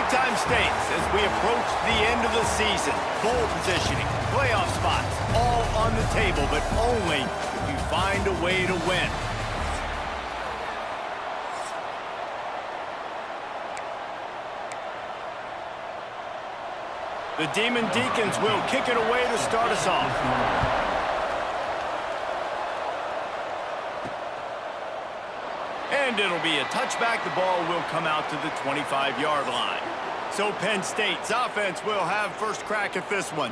Big time stakes as we approach the end of the season. Bowl positioning, playoff spots, all on the table, but only if you find a way to win. The Demon Deacons will kick it away to start us off. And it'll be a touchback. The ball will come out to the 25-yard line. So Penn State's offense will have first crack at this one.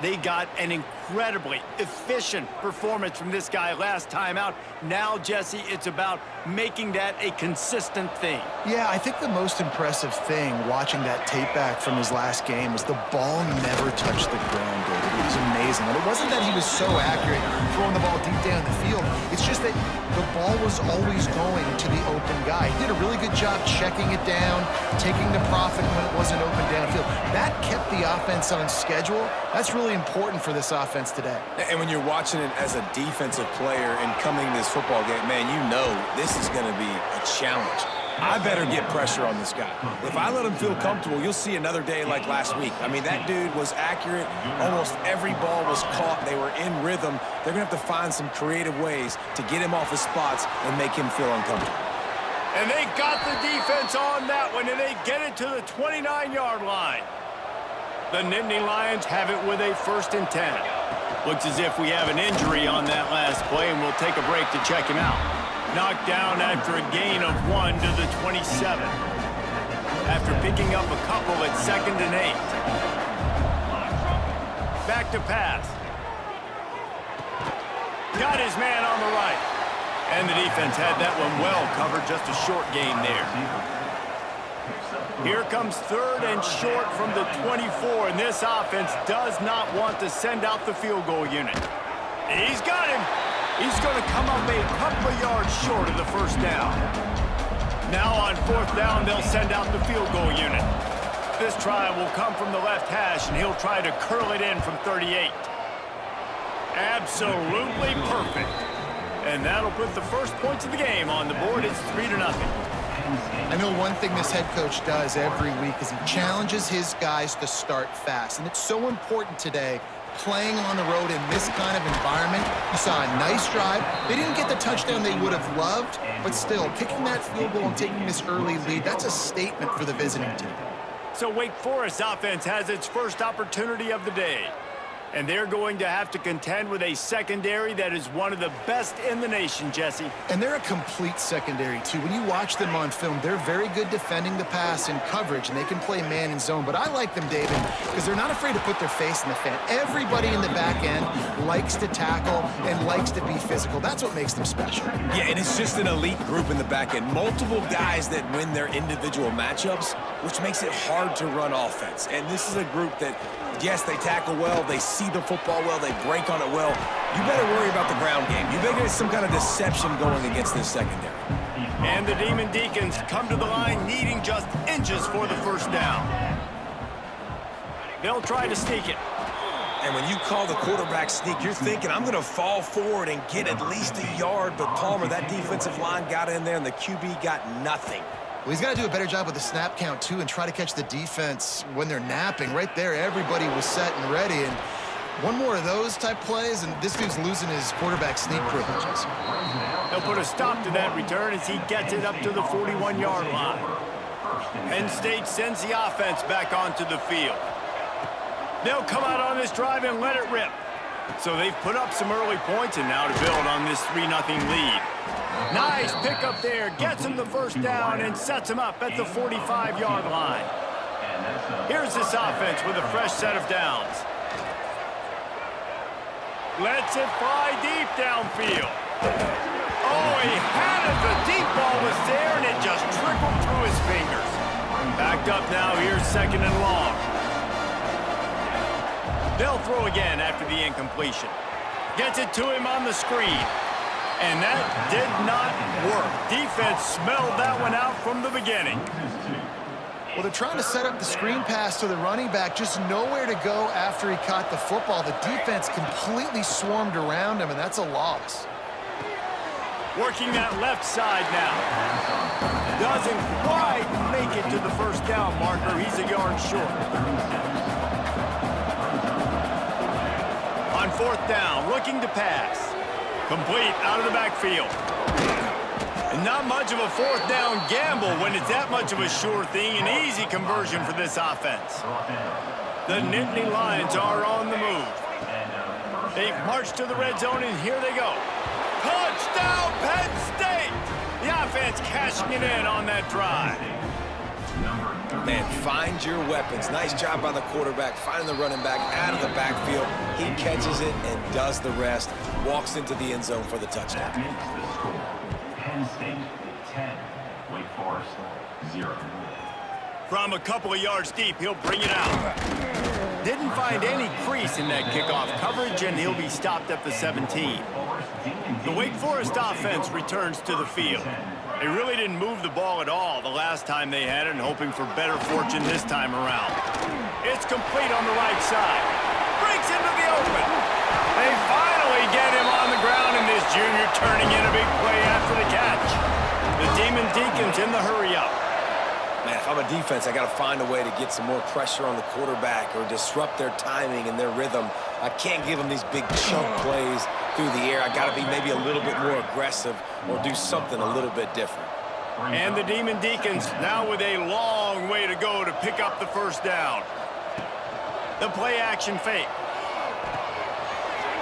They got an incredibly efficient performance from this guy last time out. Now, Jesse, it's about making that a consistent thing. Yeah, I think the most impressive thing watching that tape back from his last game is the ball never touched the ground, David. It was amazing. And it wasn't that he was so accurate throwing the ball deep down the field. It's just that the ball was always going to the open guy. He did a really good job checking it down, taking the profit when it wasn't open downfield. That kept the offense on schedule. That's really important for this offense today. And when you're watching it as a defensive player and coming to this football game, man, you know this is going to be a challenge. I better get pressure on this guy. If I let him feel comfortable, you'll see another day like last week. I mean, that dude was accurate. Almost every ball was caught. They were in rhythm. They're going to have to find some creative ways to get him off his spots and make him feel uncomfortable. And they got the defense on that one, and they get it to the 29-yard line. The Nittany Lions have it with a 1st and 10. Looks as if we have an injury on that last play, and we'll take a break to check him out. Knocked down after a gain of 1 to the 27. After picking up a couple at 2nd and 8. Back to pass. Got his man on the right. And the defense had that one well covered, just a short gain there. Here comes 3rd and short from the 24, and this offense does not want to send out the field goal unit. He's got him. He's going to come up a couple of yards short of the 1st down. Now on 4th down, they'll send out the field goal unit. This try will come from the left hash, and he'll try to curl it in from 38. Absolutely perfect. And that'll put the first points of the game on the board. It's 3-0. I know one thing this head coach does every week is he challenges his guys to start fast. And it's so important today, playing on the road in this kind of environment. You saw a nice drive. They didn't get the touchdown they would have loved, but still, kicking that field goal and taking this early lead, that's a statement for the visiting team. So Wake Forest offense has its first opportunity of the day. And they're going to have to contend with a secondary that is one of the best in the nation, Jesse. And they're a complete secondary, too. When you watch them on film, they're very good defending the pass and coverage, and they can play man and zone. But I like them, David, because they're not afraid to put their face in the fan. Everybody in the back end likes to tackle and likes to be physical. That's what makes them special. Yeah, and it's just an elite group in the back end. Multiple guys that win their individual matchups, which makes it hard to run offense. And this is a group that, yes, they tackle well, they see the football well, they break on it well. You better worry about the ground game. You better get some kind of deception going against this secondary. And the Demon Deacons come to the line needing just inches for the 1st down. They'll try to sneak it. And when you call the quarterback sneak, you're thinking, I'm going to fall forward and get at least a yard. But Palmer, that defensive line got in there, and the QB got nothing. Well, he's got to do a better job with the snap count, too, and try to catch the defense when they're napping. Right there, everybody was set and ready. And one more of those type plays, and this dude's losing his quarterback sneak privileges. They'll put a stop to that return as he gets it up to the 41-yard line. Penn State sends the offense back onto the field. They'll come out on this drive and let it rip. So they've put up some early points, and now to build on this 3-0 lead. Nice pickup there, gets him the 1st down and sets him up at the 45-yard line. Here's this offense with a fresh set of downs. Lets it fly deep downfield. Oh, he had it. The deep ball was there, and it just trickled through his fingers. Backed up now, here's 2nd and long. They'll throw again after the incompletion. Gets it to him on the screen. And that did not work. Defense smelled that one out from the beginning. Well, they're trying to set up the screen pass to the running back, just nowhere to go after he caught the football. The defense completely swarmed around him, and that's a loss. Working that left side now. Doesn't quite make get to the first down marker. He's a yard short. On fourth down, looking to pass. Complete out of the backfield. And not much of a fourth down gamble when it's that much of a sure thing. An easy conversion for this offense. The Nittany Lions are on the move. They've marched to the red zone, and here they go. Touchdown, Penn State! The offense cashing it in on that drive. Man, find your weapons. Nice job by the quarterback, finding the running back out of the backfield. He catches it and does the rest. Walks into the end zone for the touchdown. That makes the score Penn State 10, Wake Forest 0. From a couple of yards deep, he'll bring it out. Didn't find any crease in that kickoff coverage, and he'll be stopped at the 17. The Wake Forest offense returns to the field. They really didn't move the ball at all the last time they had it, and hoping for better fortune this time around. It's complete on the right side. Breaks into the open. They finally get him on the ground, and this junior turning in a big play after the catch. The Demon Deacons in the hurry-up. Man, if I'm a defense, I got to find a way to get some more pressure on the quarterback or disrupt their timing and their rhythm. I can't give them these big chunk plays through the air. I got to be maybe a little bit more aggressive or do something a little bit different. And the Demon Deacons now with a long way to go to pick up the first down. The play action fake.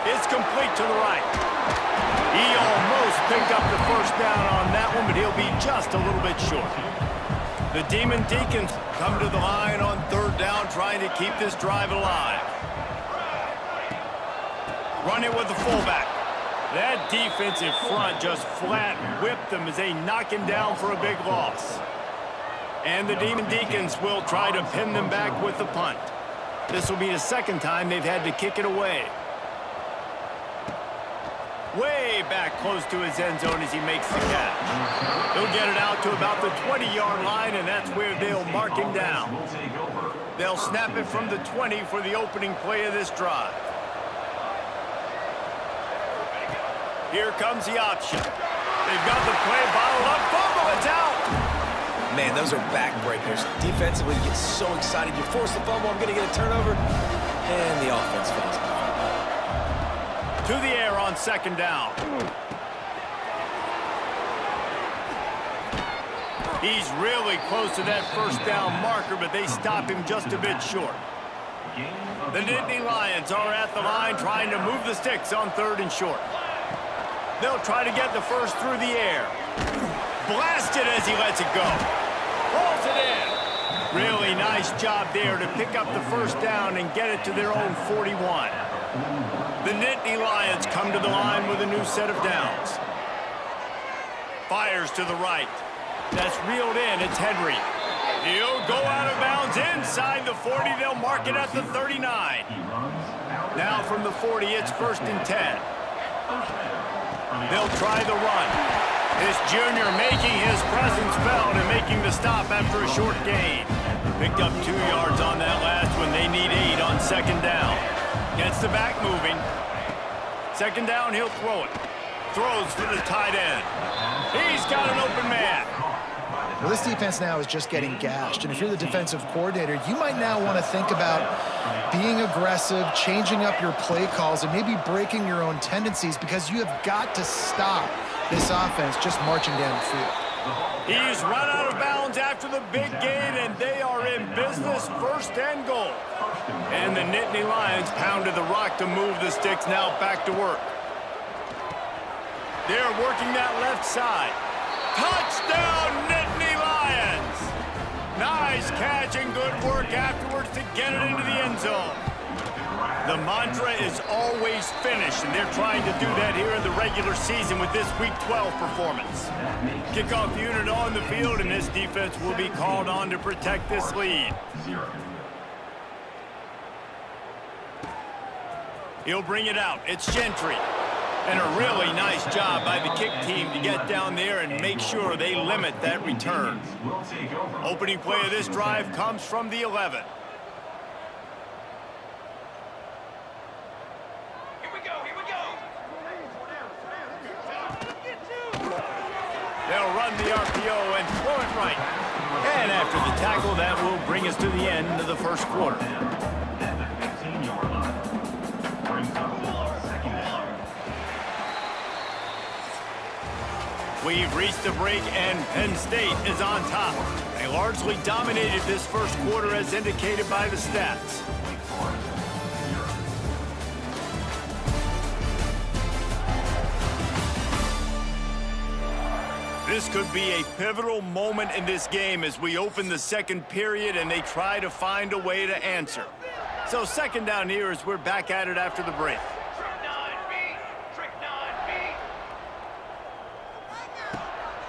It's complete to the right. He almost picked up the first down on that one, but he'll be just a little bit short. The Demon Deacons come to the line on third down, trying to keep this drive alive. Run it with the fullback. That defensive front just flat whipped them as they knock him down for a big loss. And the Demon Deacons will try to pin them back with the punt. This will be the second time they've had to kick it away. Way back close to his end zone as he makes the catch. He'll get it out to about the 20-yard line, and that's where they'll mark him down. They'll snap it from the 20 for the opening play of this drive. Here comes the option. They've got the play bottled up. Fumble, it's out. Man, those are backbreakers. Defensively, you get so excited. You force the fumble, I'm going to get a turnover, and the offense falls out. To the air on second down. He's really close to that first down marker, but they stop him just a bit short. The Nittany Lions are at the line trying to move the sticks on third and short. They'll try to get the first through the air. Blasted as he lets it go. Pulls it in. Really nice job there to pick up the first down and get it to their own 41. The Nittany Lions come to the line with a new set of downs. Fires to the right. That's reeled in. It's Henry. He'll go out of bounds inside the 40. They'll mark it at the 39. Now from the 40, it's first and 10. They'll try the run. This junior making his presence felt and making the stop after a short gain. Picked up 2 yards on that last one. They need 8 on second down. Gets the back moving. Second down, he'll throw it. Throws for the tight end. He's got an open man. Well, this defense now is just getting gashed. And if you're the defensive coordinator, you might now want to think about being aggressive, changing up your play calls, and maybe breaking your own tendencies, because you have got to stop this offense just marching down the field. He's run out of bounds after the big gain, and they are in business, first and goal. And the Nittany Lions pounded the rock to move the sticks, now back to work. They're working that left side. Touchdown, Nittany Lions! Nice catch and good work afterwards to get it into the end zone. The mantra is always finish, and they're trying to do that here in the regular season with this Week 12 performance. Kickoff unit on the field, and this defense will be called on to protect this lead. He'll bring it out. It's Gentry. And a really nice job by the kick team to get down there and make sure they limit that return. Opening play of this drive comes from the 11. They'll run the RPO and throw it right. And after the tackle, that will bring us to the end of the first quarter. At the 15-yard line. Brings up second down. We've reached the break, and Penn State is on top. They largely dominated this first quarter as indicated by the stats. This could be a pivotal moment in this game as we open the second period and they try to find a way to answer. So second down here as we're back at it after the break.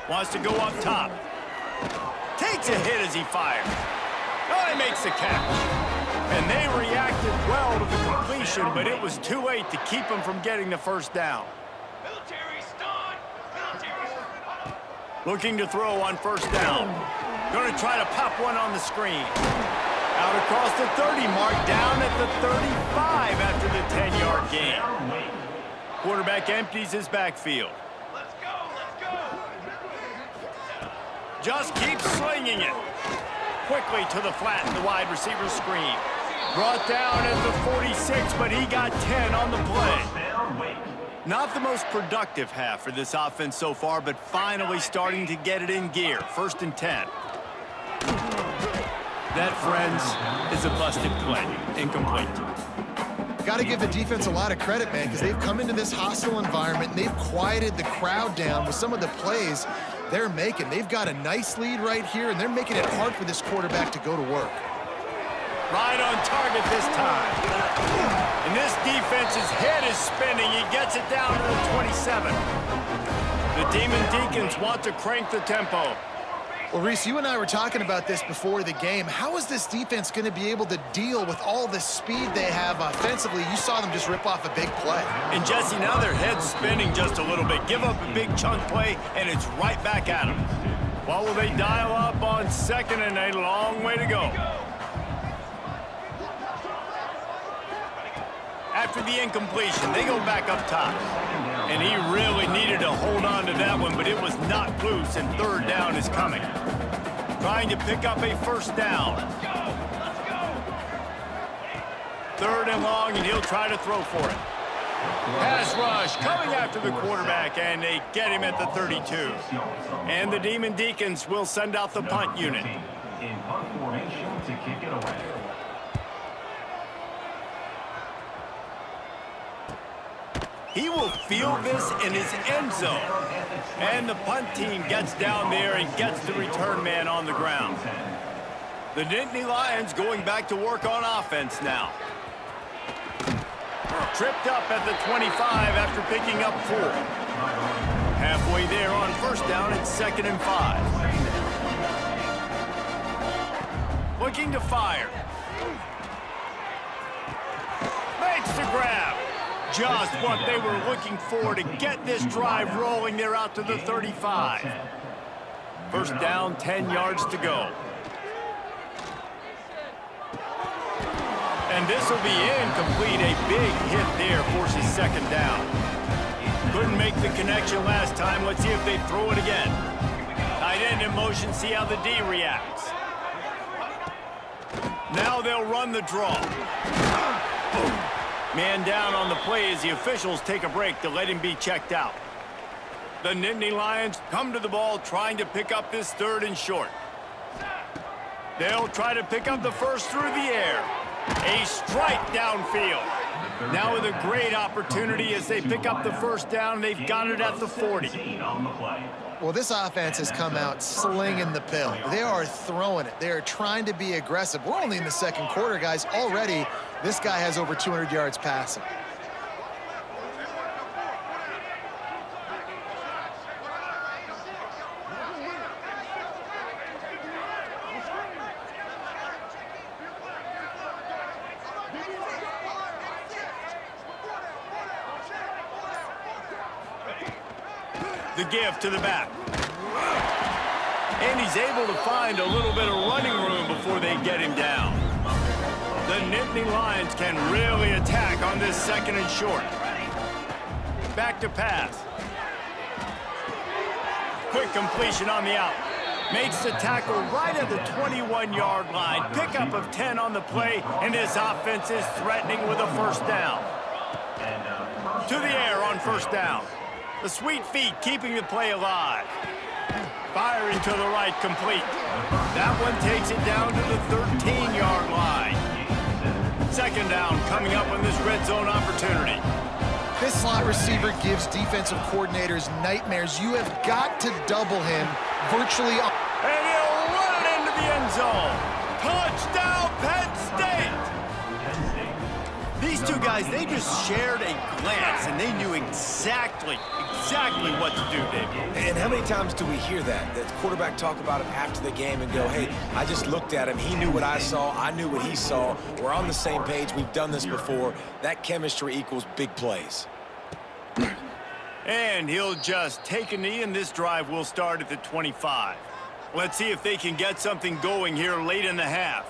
Wants to go up top. Takes a hit as he fires. Oh, he makes the catch. And they reacted well to the completion, but it was too late to keep him from getting the first down. Looking to throw on first down. Going to try to pop one on the screen. Out across the 30 mark, down at the 35 after the 10-yard gain. Quarterback empties his backfield. Just keeps slinging it. Quickly to the flat in the wide receiver screen. Brought down at the 46, but he got 10 on the play. Not the most productive half for this offense so far, but finally starting to get it in gear. First and 10. That, friends, is a busted play. Incomplete. Got to give the defense a lot of credit, man, because they've come into this hostile environment and they've quieted the crowd down with some of the plays they're making. They've got a nice lead right here, and they're making it hard for this quarterback to go to work. Right on target this time. And this defense's head is spinning. He gets it down to the 27. The Demon Deacons want to crank the tempo. Well, Reese, you and I were talking about this before the game. How is this defense going to be able to deal with all the speed they have offensively? You saw them just rip off a big play. And Jesse, now their head's spinning just a little bit. Give up a big chunk play, and it's right back at them. What will they dial up on second, and a long way to go. After the incompletion, they go back up top. And he really needed to hold on to that one, but it was knocked loose, and third down is coming. Trying to pick up a first down. Third and long, and he'll try to throw for it. Pass rush coming after the quarterback, and they get him at the 32. And the Demon Deacons will send out the punt unit. In punt formation to kick it away. He will field this in his end zone. And the punt team gets down there and gets the return man on the ground. The Nittany Lions going back to work on offense now. Tripped up at the 25 after picking up 4. Halfway there on first down, it's 2nd and 5. Looking to fire. Makes the grab. Just what they were looking for to get this drive rolling. They're out to the 35. First down, 10 yards to go. And this will be incomplete. A big hit there forces second down. Couldn't make the connection last time. Let's see if they throw it again. Tight end in motion, see how the D reacts. Now they'll run the draw. Man down on the play as the officials take a break to let him be checked out. The Nittany Lions come to the ball trying to pick up this third and short. They'll try to pick up the first through the air. A strike downfield. Now with a great opportunity as they pick up the first down. They've got it at the 40. Well, this offense has come out slinging the pill. They are throwing it. They are trying to be aggressive. We're only in the second quarter, guys. Already, this guy has over 200 yards passing. The give to the back. And he's able to find a little bit of running room before they get him down. The Nittany Lions can really attack on this second and short. Back to pass. Quick completion on the out. Makes the tackle right at the 21-yard line. Pickup of 10 on the play, and his offense is threatening with a first down. To the air on first down. The sweet feet keeping the play alive. Firing to the right, complete. That one takes it down to the 13-yard line. Second down coming up on this red zone opportunity. This slot receiver gives defensive coordinators nightmares. You have got to double him virtually. And he'll run it into the end zone. Touchdown, Penn State! These two guys, they just shared a glance, and they knew exactly what to do, David. And how many times do we hear that? The quarterback talk about it after the game and go, hey, I just looked at him. He knew what I saw. I knew what he saw. We're on the same page. We've done this before. That chemistry equals big plays. And he'll just take a knee, and this drive will start at the 25. Let's see if they can get something going here late in the half.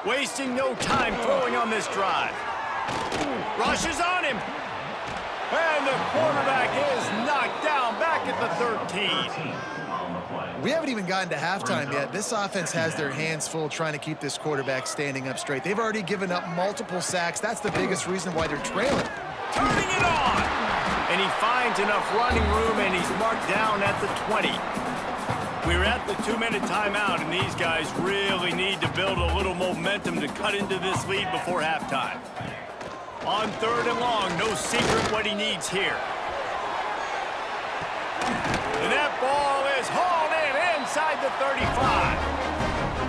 Wasting no time throwing on this drive. Rushes on him. And the quarterback is knocked down back at the 13. We haven't even gotten to halftime yet. This offense has their hands full trying to keep this quarterback standing up straight. They've already given up multiple sacks. That's the biggest reason why they're trailing. Turning it on. And he finds enough running room, and he's marked down at the 20. We're at the 2-minute timeout, and these guys really need to build a little momentum to cut into this lead before halftime. On third and long, no secret what he needs here. And that ball is hauled in inside the 35.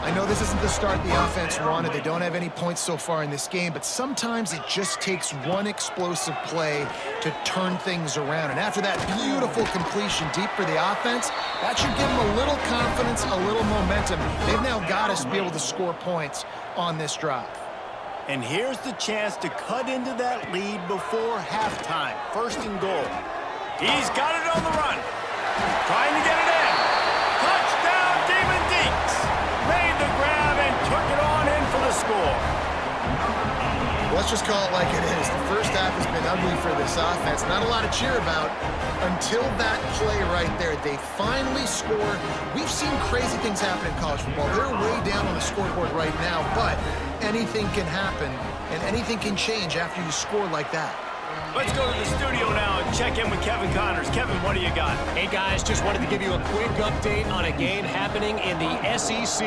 I know this isn't the start the offense wanted. They don't have any points so far in this game, but sometimes it just takes one explosive play to turn things around. And after that beautiful completion deep for the offense, that should give them a little confidence, a little momentum. They've now got us to be able to score points on this drive. And here's the chance to cut into that lead before halftime. First and goal. He's got it on the run. Trying to get it in. Touchdown, Demon Deeks. Made the grab and took it on in for the score. Let's just call it like it is. The first half has been ugly for this offense. Not a lot to cheer about until that play right there. They finally score. We've seen crazy things happen in college football. They're way down on the scoreboard right now, but anything can happen, and anything can change after you score like that. Let's go to the studio now and check in with Kevin Connors. Kevin, what do you got? Hey, guys, just wanted to give you a quick update on a game happening in the SEC.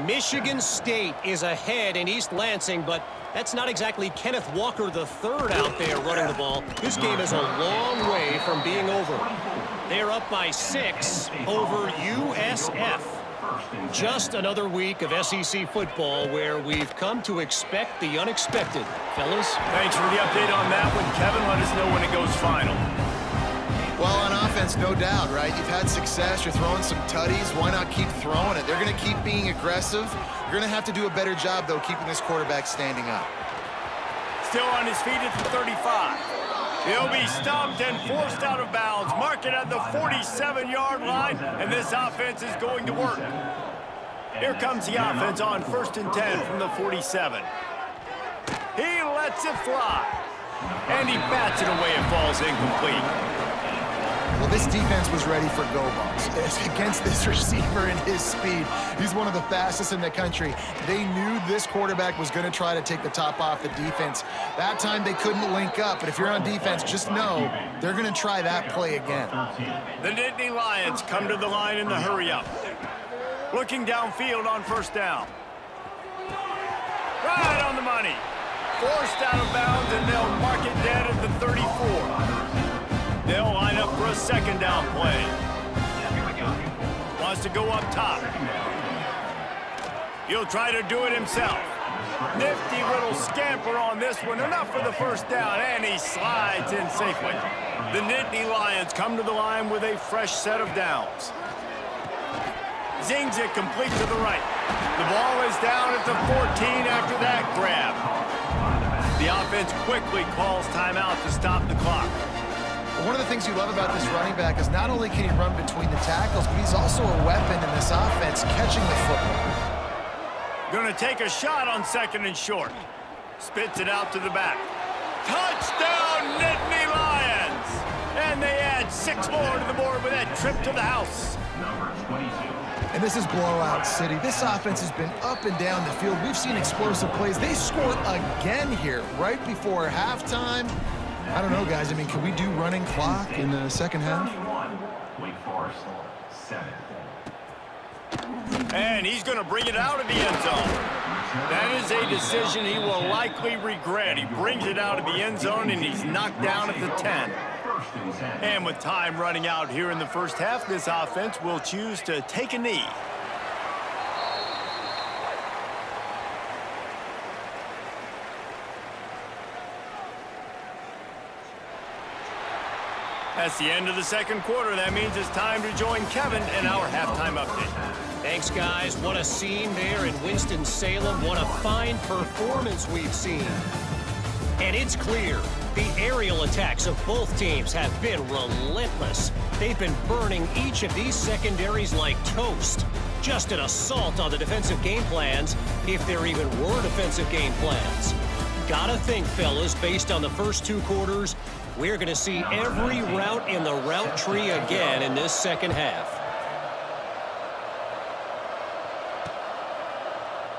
Michigan State is ahead in East Lansing, but that's not exactly Kenneth Walker III out there running the ball. This game is a long way from being over. They're up by 6 over USF. Just another week of SEC football where we've come to expect the unexpected. Fellas? Thanks for the update on that one, Kevin. Let us know when it goes final. Well, on offense, no doubt, right? You've had success. You're throwing some tutties. Why not keep throwing it? They're going to keep being aggressive. You're going to have to do a better job, though, keeping this quarterback standing up. Still on his feet at the 35. He'll be stopped and forced out of bounds. Mark it at the 47-yard line, and this offense is going to work. Here comes the offense on 1st and 10 from the 47. He lets it fly. And he bats it away. It falls incomplete. Well, this defense was ready for go balls. Against this receiver and his speed, he's one of the fastest in the country. They knew this quarterback was going to try to take the top off the defense. That time they couldn't link up, but if you're on defense, just know they're going to try that play again. The Nittany Lions come to the line in the hurry-up. Looking downfield on first down. Right on the money. Forced out of bounds, and they'll mark it dead at the 34. They'll line up for a second down play. Wants to go up top. He'll try to do it himself. Nifty little scamper on this one. Enough for the first down, and he slides in safely. The Nittany Lions come to the line with a fresh set of downs. Zings it complete to the right. The ball is down at the 14 after that grab. The offense quickly calls timeout to stop the clock. One of the things you love about this running back is not only can he run between the tackles, but he's also a weapon in this offense catching the football. Going to take a shot on 2nd and short. Spits it out to the back. Touchdown, Nittany Lions! And they add 6 more to the board with that trip to the house. Number 22. And this is blowout city. This offense has been up and down the field. We've seen explosive plays. They scored again here right before halftime. I don't know, guys. I mean, can we do running clock in the second half? 31. Wake Forest 7. And he's going to bring it out of the end zone. That is a decision he will likely regret. He brings it out of the end zone, and he's knocked down at the 10. And with time running out here in the first half, this offense will choose to take a knee. That's the end of the second quarter. That means it's time to join Kevin in our halftime update. Thanks, guys. What a scene there in Winston-Salem. What a fine performance we've seen. And it's clear, the aerial attacks of both teams have been relentless. They've been burning each of these secondaries like toast. Just an assault on the defensive game plans, if there even were defensive game plans. Gotta think, fellas, based on the first 2 quarters, we're going to see every route in the route tree again in this second half.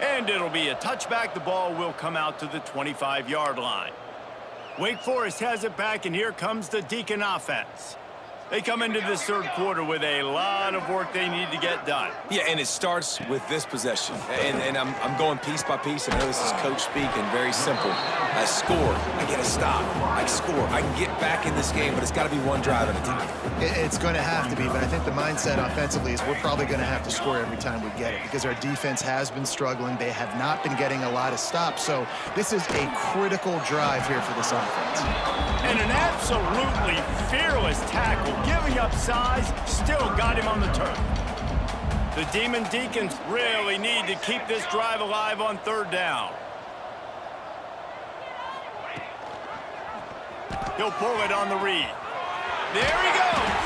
And it'll be a touchback. The ball will come out to the 25-yard line. Wake Forest has it back, and here comes the Deacon offense. They come into this third quarter with a lot of work they need to get done. Yeah, and it starts with this possession. And I'm going piece by piece, and I know this is coach speak and very simple. I score, I get a stop, I score. I can get back in this game, but it's got to be one drive at a time. It's going to have to be, but I think the mindset offensively is we're probably going to have to score every time we get it because our defense has been struggling. They have not been getting a lot of stops, so this is a critical drive here for this offense. And an absolutely fearless tackle, giving up size, still got him on the turf. The Demon Deacons really need to keep this drive alive on third down. He'll pull it on the read. There he goes.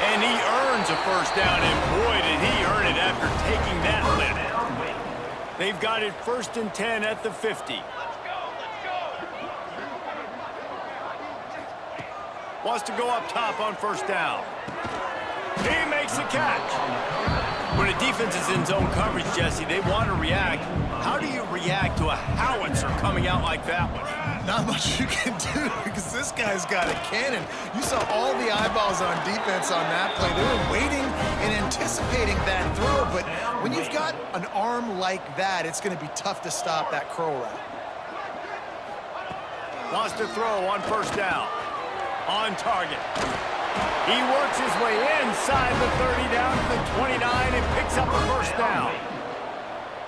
And he earns a first down, and boy, did he earn it after taking that lift. They've got it 1st and 10 at the 50. Wants to go up top on first down. He makes the catch. When a defense is in zone coverage, Jesse, they want to react. How do you react to a howitzer coming out like that one? Not much you can do because this guy's got a cannon. You saw all the eyeballs on defense on that play. They were waiting and anticipating that throw, but when you've got an arm like that, it's going to be tough to stop that curl route. Wants to throw on first down. On target. He works his way inside the 30 down to the 29 and picks up a first down.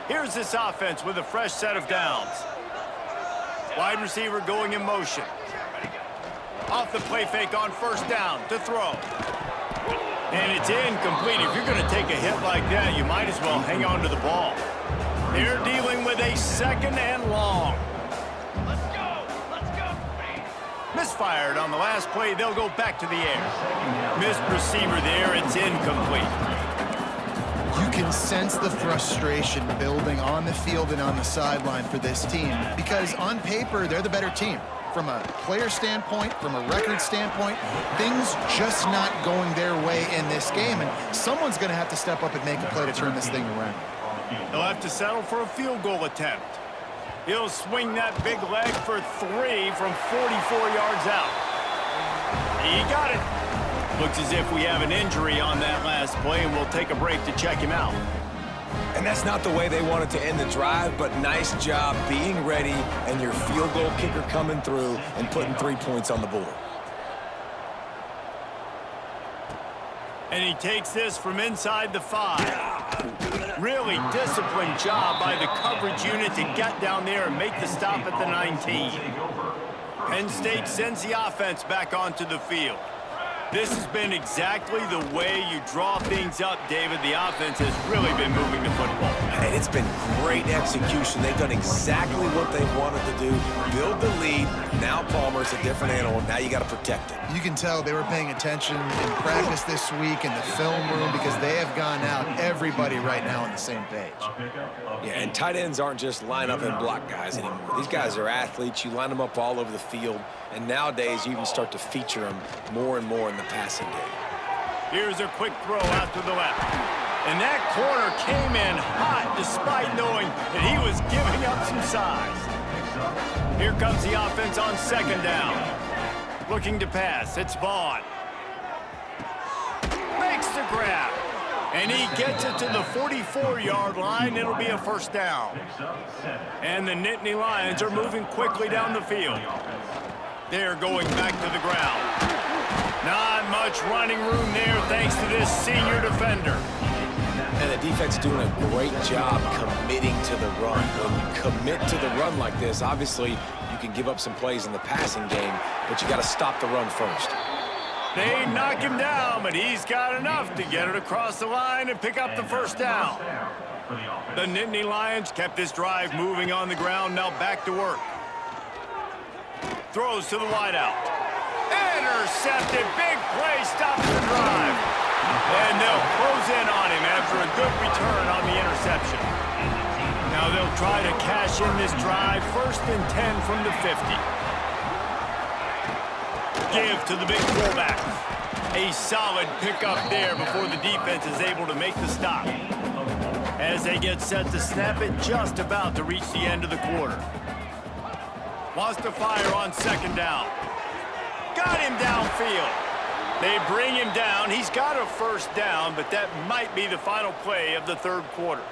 Here's this offense with a fresh set of downs. Wide receiver going in motion. Off the play fake on first down to throw. And it's incomplete. If you're going to take a hit like that, you might as well hang on to the ball. They're dealing with a 2nd and long. Misfired on the last play. They'll go back to the air. Missed receiver there. It's incomplete. You can sense the frustration building on the field and on the sideline for this team because on paper, they're the better team. From a player standpoint, from a record standpoint, things just not going their way in this game, and someone's going to have to step up and make a play to turn this thing around. They'll have to settle for a field goal attempt. He'll swing that big leg for 3 from 44 yards out. He got it. Looks as if we have an injury on that last play, and we'll take a break to check him out. And that's not the way they wanted to end the drive, but nice job being ready and your field goal kicker coming through and putting 3 points on the board. And he takes this from inside the 5. Really disciplined job by the coverage unit to get down there and make the stop at the 19. Penn State sends the offense back onto the field. This has been exactly the way you draw things up, David. The offense has really been moving the football. And it's been great execution. They've done exactly what they wanted to do. Build the lead. Now Palmer's a different animal. Now you got to protect it. You can tell they were paying attention in practice this week in the film room because they have gone out, everybody right now on the same page. Yeah, and tight ends aren't just line up and block guys anymore. These guys are athletes. You line them up all over the field, and nowadays you even start to feature them more and more in the passing game. Here's a quick throw out to the left. And that corner came in hot despite knowing that he was giving up some size. Here comes the offense on second down. Looking to pass, it's Vaughn. Makes the grab. And he gets it to the 44-yard line. It'll be a first down. And the Nittany Lions are moving quickly down the field. They're going back to the ground. Not much running room there thanks to this senior defender. And the defense doing a great job committing to the run. When you commit to the run like this, obviously you can give up some plays in the passing game, but you got to stop the run first. They knock him down, but he's got enough to get it across the line and pick up the first down. The Nittany Lions kept this drive moving on the ground, now back to work. Throws to the wideout. Intercepted, big play, stops the drive. And they'll close in on him after a good return on the interception. Now they'll try to cash in this drive, 1st and 10 from the 50. Give to the big fullback. A solid pickup there before the defense is able to make the stop. As they get set to snap it, just about to reach the end of the quarter. Wants to fire on second down. Got him downfield. They bring him down. He's got a first down, but that might be the final play of the third quarter.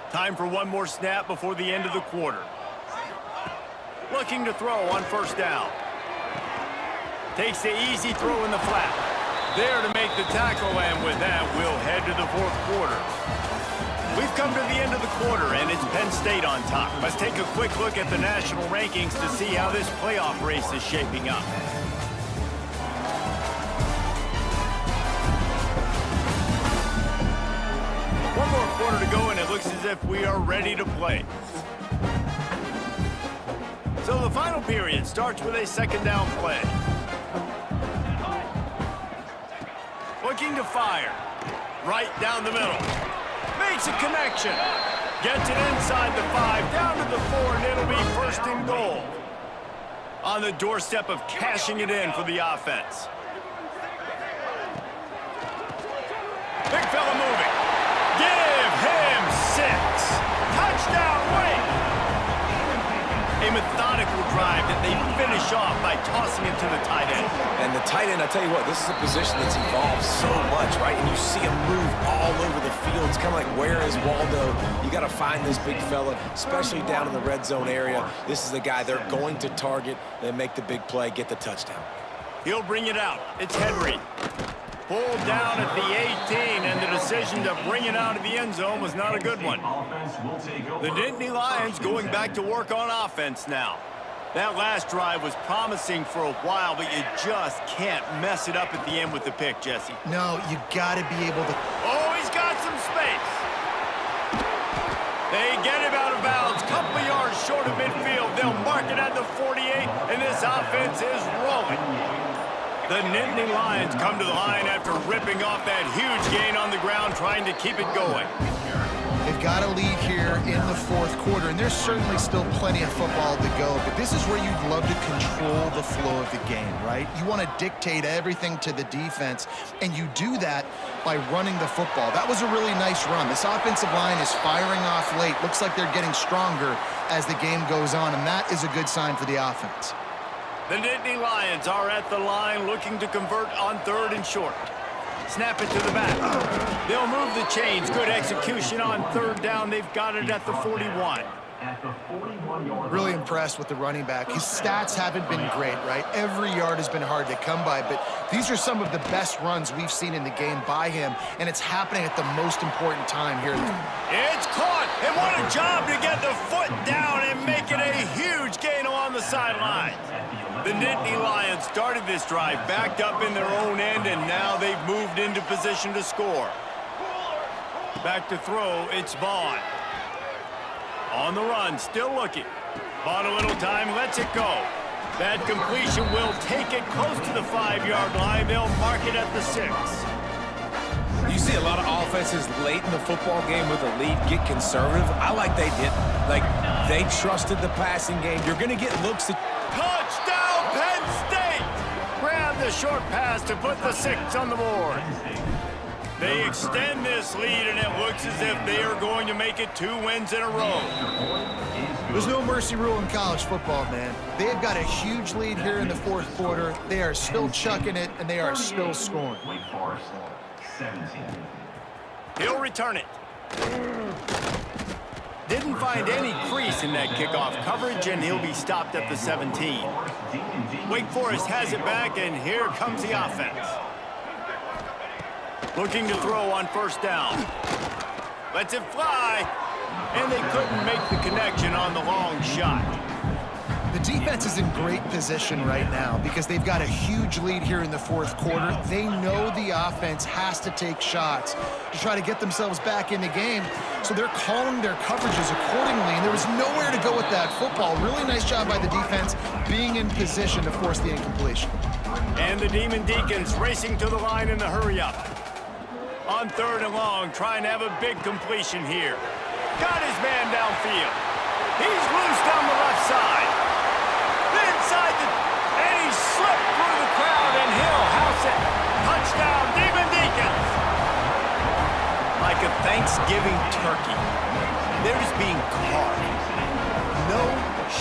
Time for one more snap before the end of the quarter. Looking to throw on first down. Takes the easy throw in the flat. There to make the tackle, and with that, we'll head to the fourth quarter. We've come to the end of the quarter, and it's Penn State on top. Let's take a quick look at the national rankings to see how this playoff race is shaping up. One more quarter to go, and it looks as if we are ready to play. So the final period starts with a second down play. Looking to fire. Right down the middle. Makes a connection. Gets it inside the 5, down to the 4, and it'll be 1st and goal. On the doorstep of cashing it in for the offense. Big fella moving. Give him 6. Touchdown, Wake. A methodical drive that they finish off by tossing it to the tight end. And the tight end, I tell you what, this is a position that's evolved so much, right? And you see him move all over the field. It's kind of like, where is Waldo? You got to find this big fella, especially down in the red zone area. This is the guy they're going to target and make the big play, get the touchdown. He'll bring it out. It's Henry. Pulled down at the 18, and the decision to bring it out of the end zone was not a good one. The Nittany Lions going back to work on offense now. That last drive was promising for a while, but you just can't mess it up at the end with the pick, Jesse. No, you got to be able to... Oh, he's got some space. They get him out of bounds, couple of yards short of midfield. They'll mark it at the 48, and this offense is rolling. The Nittany Lions come to the line after ripping off that huge gain on the ground, trying to keep it going. They've got a lead here in the fourth quarter, and there's certainly still plenty of football to go, but this is where you'd love to control the flow of the game, right? You want to dictate everything to the defense, and you do that by running the football. That was a really nice run. This offensive line is firing off late. Looks like they're getting stronger as the game goes on, and that is a good sign for the offense. The Nittany Lions are at the line looking to convert on 3rd and short. Snap it to the back. They'll move the chains. Good execution on 3rd down. They've got it at the 41. Really impressed with the running back. His stats haven't been great, right? Every yard has been hard to come by, but these are some of the best runs we've seen in the game by him, and it's happening at the most important time here. It's caught, and what a job to get the foot down and make it a huge gain along the sideline. The Nittany Lions started this drive backed up in their own end, and now they've moved into position to score. Back to throw, it's Vaughn. On the run, still looking. Bought a little time, lets it go. That completion will take it close to the 5-yard line. They'll mark it at the 6. You see a lot of offenses late in the football game with a lead get conservative. I like they did. Like, they trusted the passing game. You're going to get looks at... Touchdown, Penn State! Grab the short pass to put the 6 on the board. They extend this lead, and it looks as if they are going to make it 2 wins in a row. There's no mercy rule in college football, man. They've got a huge lead here in the 4th quarter. They are still chucking it, and they are still scoring. Wake Forest, 17. He'll return it. Didn't find any crease in that kickoff coverage, and he'll be stopped at the 17. Wake Forest has it back, and here comes the offense. Looking to throw on 1st down. Lets it fly, and they couldn't make the connection on the long shot. The defense is in great position right now because they've got a huge lead here in the 4th quarter. They know the offense has to take shots to try to get themselves back in the game, so they're calling their coverages accordingly, and there was nowhere to go with that football. Really nice job by the defense being in position to force the incompletion. And the Demon Deacons racing to the line in the hurry-up. On 3rd and long, trying to have a big completion here. Got his man downfield. He's loose down the left side. Inside and he slipped through the crowd, and he'll house it. Touchdown, Demon Deacons. Like a Thanksgiving turkey. They're just being carved. No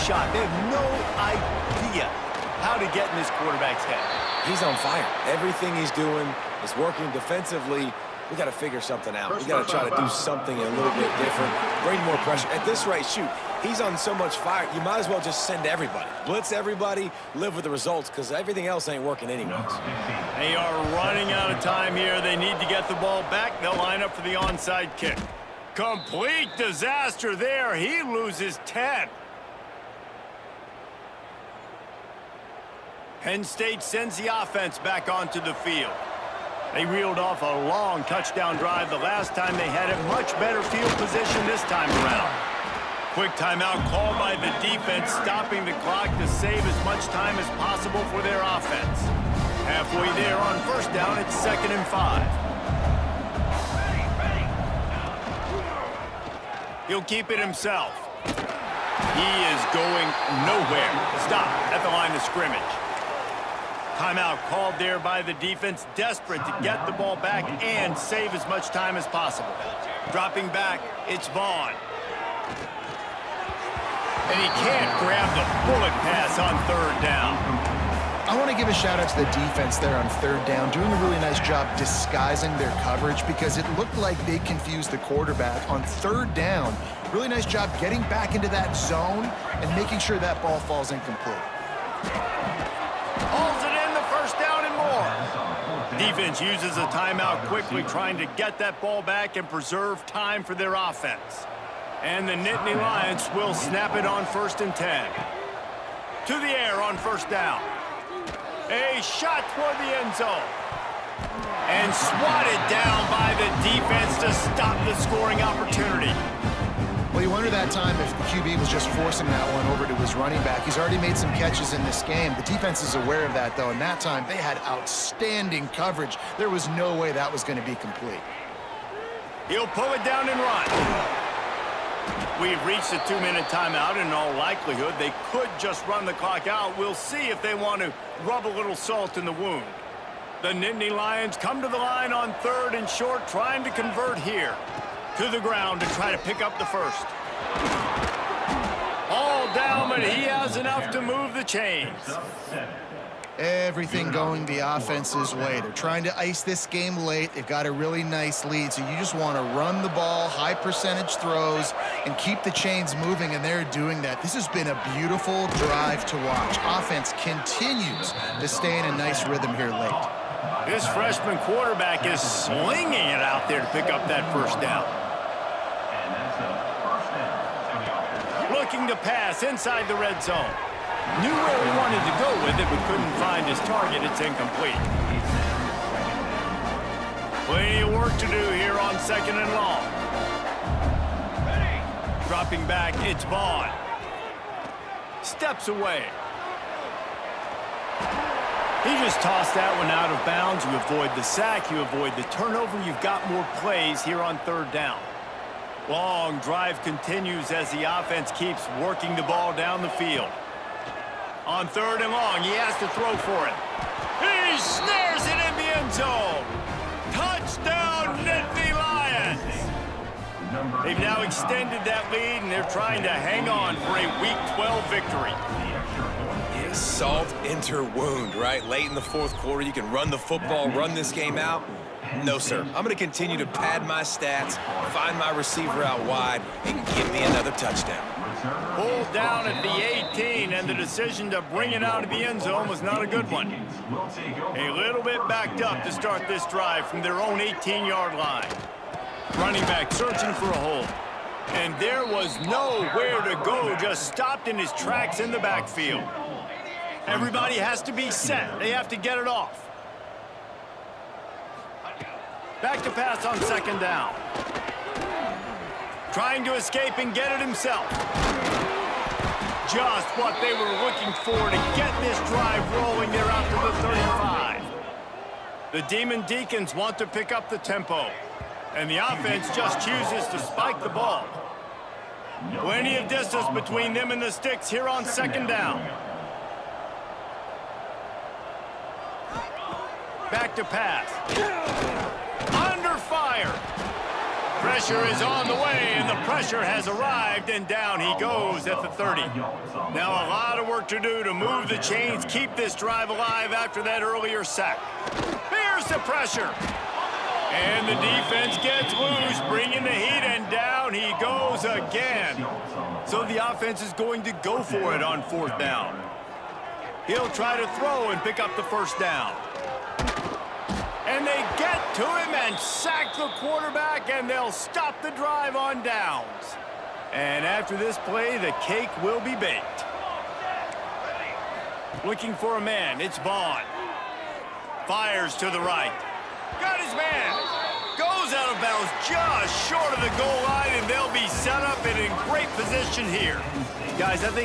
shot. They have no idea how to get in this quarterback's head. He's on fire. Everything he's doing is working defensively. We got to figure something out. We got to try to do something a little bit different. Bring more pressure. At this rate, shoot, he's on so much fire, you might as well just send everybody. Blitz everybody, live with the results, because everything else ain't working anyways. They are running out of time here. They need to get the ball back. They'll line up for the onside kick. Complete disaster there. He loses 10. Penn State sends the offense back onto the field. They reeled off a long touchdown drive the last time they had a much better field position this time around. Quick timeout called by the defense, stopping the clock to save as much time as possible for their offense. Halfway there on 1st down, it's 2nd and 5. He'll keep it himself. He is going nowhere. Stop at the line of scrimmage. Timeout called there by the defense, desperate to get the ball back and save as much time as possible. Dropping back, it's Vaughn. And he can't grab the bullet pass on 3rd down. I want to give a shout out to the defense there on 3rd down, doing a really nice job disguising their coverage because it looked like they confused the quarterback on 3rd down. Really nice job getting back into that zone and making sure that ball falls incomplete. Hauls it in, the 1st down and more. Defense uses a timeout quickly, trying to get that ball back and preserve time for their offense. And the Nittany Lions will snap it on 1st and 10. To the air on 1st down. A shot toward the end zone. And swatted down by the defense to stop the scoring opportunity. Well, you wonder that time if the QB was just forcing that one over to his running back. He's already made some catches in this game. The defense is aware of that, though, and that time they had outstanding coverage. There was no way that was going to be complete. He'll pull it down and run. We've reached a 2-minute timeout. In all likelihood, they could just run the clock out. We'll see if they want to rub a little salt in the wound. The Nittany Lions come to the line on 3rd and short, trying to convert here. To the ground to try to pick up the 1st. All down, but he has enough to move the chains. Everything going the offense's way. They're trying to ice this game late. They've got a really nice lead, so you just want to run the ball, high percentage throws, and keep the chains moving, and they're doing that. This has been a beautiful drive to watch. Offense continues to stay in a nice rhythm here late. This freshman quarterback is slinging it out there to pick up that 1st down. Looking to pass inside the red zone. Knew where he wanted to go with it, but couldn't find his target. It's incomplete. Plenty of work to do here on 2nd and long. Dropping back, it's Vaughn. Steps away. He just tossed that one out of bounds. You avoid the sack, you avoid the turnover. You've got more plays here on third down. Long drive continues as the offense keeps working the ball down the field. On third and long, he has to throw for it. He snares it in the end zone. Touchdown, Nittany Lions. They've now extended that lead, and they're trying to hang on for a Week 12 victory. Yeah, salt enter wound, right? Late in the fourth quarter, you can run the football, run this game out. No, sir. I'm going to continue to pad my stats, find my receiver out wide, and give me another touchdown. Pulled down at the 18, and the decision to bring it out of the end zone was not a good one. A little bit backed up to start this drive from their own 18-yard line. Running back searching for a hole. And there was nowhere to go, just stopped in his tracks in the backfield. Everybody has to be set. They have to get it off. Back to pass on second down. Trying to escape and get it himself. Just what they were looking for to get this drive rolling there out to the 35. The Demon Deacons want to pick up the tempo, and the offense just chooses to spike the ball. Plenty of distance between them and the sticks here on second down. Back to pass. Under fire. Pressure is on the way, and the pressure has arrived, and down he goes at the 30. Now a lot of work to do to move the chains, keep this drive alive after that earlier sack. Here's the pressure. And the defense gets loose, bringing the heat, and down he goes again. So the offense is going to go for it on fourth down. He'll try to throw and pick up the first down. And they get to him and sack the quarterback, and they'll stop the drive on downs. And after this play, the cake will be baked. Looking for a man, it's Vaughn. Fires to the right. Got his man. Goes out of bounds just short of the goal line, and they'll be set up and in great position here. Guys, I think